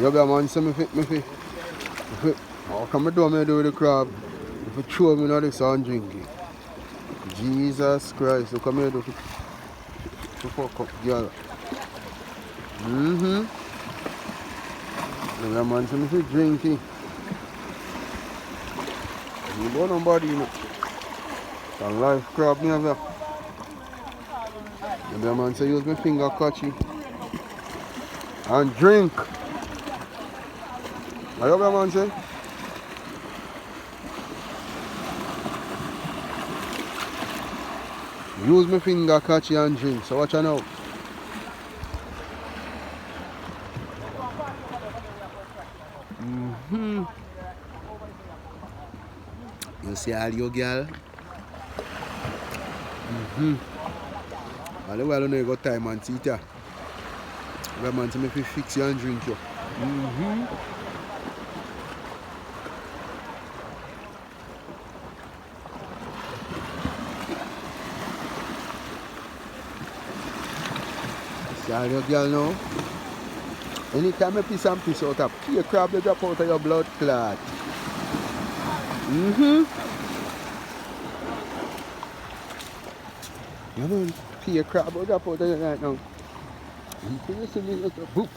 You be a man, so me fit. How come I do me do with the crab? If you throw me in this and drink it. Jesus Christ, look at me do to fuck up, girl. The man say me fit drink it. You don't know nobody, you know. A life crab me have here. The man say use my finger catch it. And drink. What you the man say? Use my finger catch it and drink. So watch out now. You see all your girl? All the while you got time and see it. The man say me fi fix you and drink you. See all your girl now? Anytime I piss and piss out a pea crab, they drop out of your blood clot. You know, pea crab will drop out of you right now. You see me, boop.